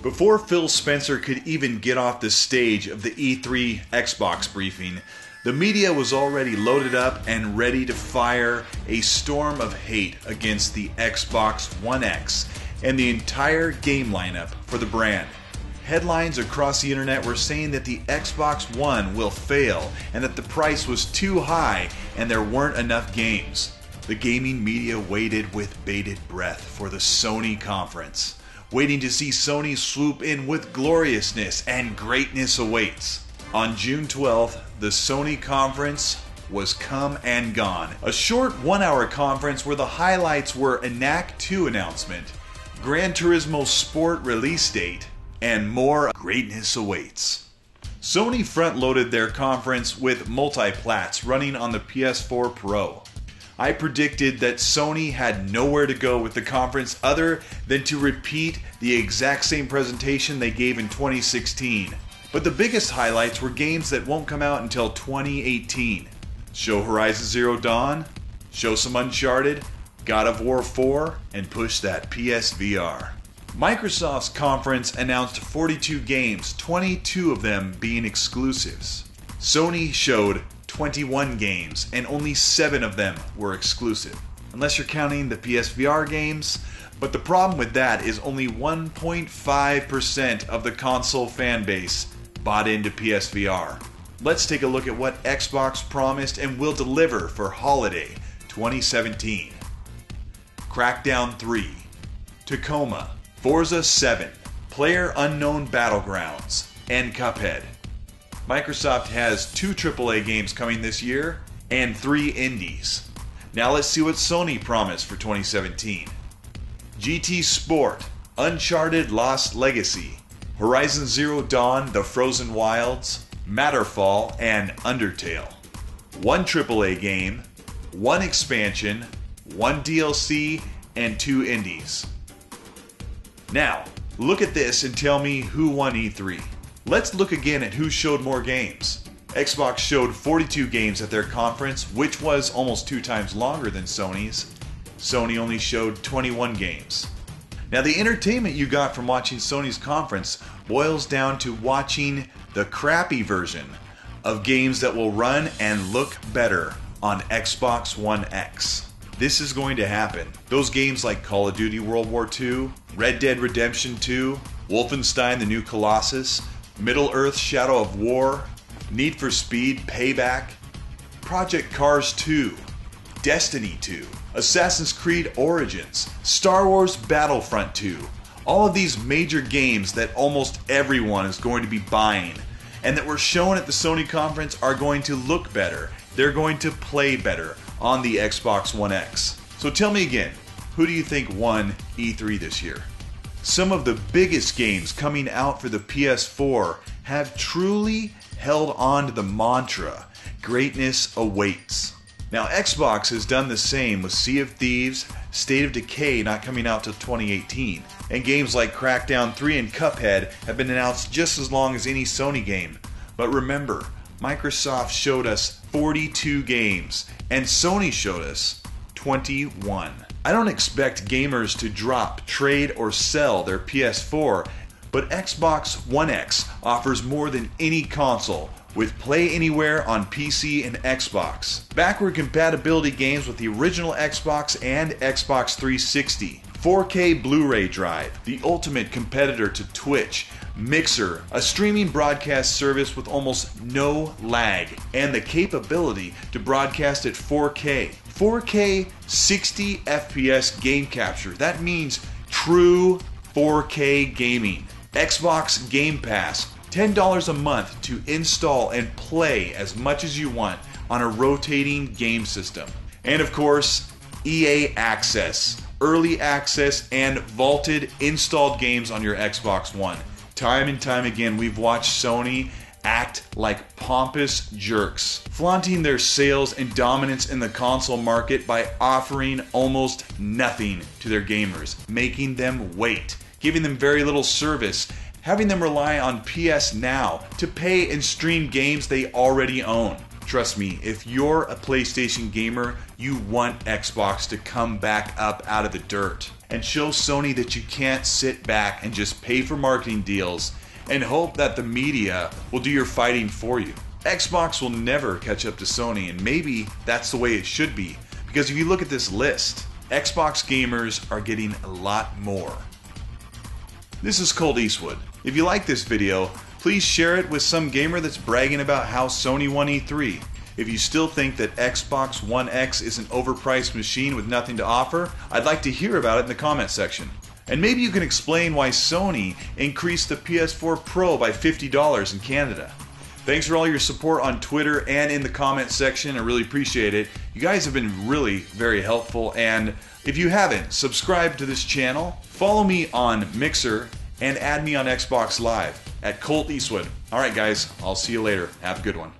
Before Phil Spencer could even get off the stage of the E3 Xbox briefing, the media was already loaded up and ready to fire a storm of hate against the Xbox One X and the entire game lineup for the brand. Headlines across the internet were saying that the Xbox One will fail and that the price was too high and there weren't enough games. The gaming media waited with bated breath for the Sony conference, waiting to see Sony swoop in with gloriousness, and greatness awaits. On June 12th, the Sony conference was come and gone. A short 1-hour conference where the highlights were a NAC 2 announcement, Gran Turismo Sport release date, and more greatness awaits. Sony front-loaded their conference with multi-plats running on the PS4 Pro. I predicted that Sony had nowhere to go with the conference other than to repeat the exact same presentation they gave in 2016. But the biggest highlights were games that won't come out until 2018. Show Horizon Zero Dawn, show some Uncharted, God of War 4, and push that PSVR. Microsoft's conference announced 42 games, 22 of them being exclusives. Sony showed 21 games, and only 7 of them were exclusive, unless you're counting the PSVR games. But the problem with that is only 1.5% of the console fan base bought into PSVR. Let's take a look at what Xbox promised and will deliver for holiday 2017. Crackdown 3, Tacoma, Forza 7, PlayerUnknown Battlegrounds, and Cuphead. Microsoft has 2 AAA games coming this year and 3 indies. Now let's see what Sony promised for 2017. GT Sport, Uncharted Lost Legacy, Horizon Zero Dawn The Frozen Wilds, Matterfall, and Undertale. 1 AAA game, 1 expansion, 1 DLC, and 2 indies. Now, look at this and tell me who won E3. Let's look again at who showed more games. Xbox showed 42 games at their conference, which was almost 2 times longer than Sony's. Sony only showed 21 games. Now, the entertainment you got from watching Sony's conference boils down to watching the crappy version of games that will run and look better on Xbox One X. This is going to happen. Those games like Call of Duty World War II, Red Dead Redemption 2, Wolfenstein: The New Colossus, Middle-earth: Shadow of War, Need for Speed Payback, Project Cars 2, Destiny 2, Assassin's Creed Origins, Star Wars Battlefront 2. All of these major games that almost everyone is going to be buying and that were shown at the Sony conference are going to look better. They're going to play better on the Xbox One X. So tell me again, who do you think won E3 this year? Some of the biggest games coming out for the PS4 have truly held on to the mantra, greatness awaits. Now, Xbox has done the same with Sea of Thieves, State of Decay not coming out till 2018, and games like Crackdown 3 and Cuphead have been announced just as long as any Sony game. But remember, Microsoft showed us 42 games, and Sony showed us 21. I don't expect gamers to drop, trade, or sell their PS4, but Xbox One X offers more than any console, with Play Anywhere on PC and Xbox, backward compatibility games with the original Xbox and Xbox 360, 4K Blu-ray drive, the ultimate competitor to Twitch, Mixer, a streaming broadcast service with almost no lag, and the capability to broadcast at 4K. 4K 60 FPS game capture. That means true 4K gaming. Xbox Game Pass, $10 a month to install and play as much as you want on a rotating game system. And of course, EA Access, early access and vaulted installed games on your Xbox One. Time and time again, we've watched Sony act like pompous jerks, flaunting their sales and dominance in the console market by offering almost nothing to their gamers, making them wait, giving them very little service, having them rely on PS Now to pay and stream games they already own. Trust me, if you're a PlayStation gamer, you want Xbox to come back up out of the dirt and show Sony that you can't sit back and just pay for marketing deals and hope that the media will do your fighting for you. Xbox will never catch up to Sony, and maybe that's the way it should be, because if you look at this list, Xbox gamers are getting a lot more. This is Colt Eastwood. If you like this video, please share it with some gamer that's bragging about how Sony won E3. If you still think that Xbox One X is an overpriced machine with nothing to offer, I'd like to hear about it in the comment section. And maybe you can explain why Sony increased the PS4 Pro by $50 in Canada. Thanks for all your support on Twitter and in the comment section. I really appreciate it. You guys have been really very helpful, and if you haven't, subscribe to this channel, follow me on Mixer, and add me on Xbox Live at Colt Eastwood. Alright guys, I'll see you later. Have a good one.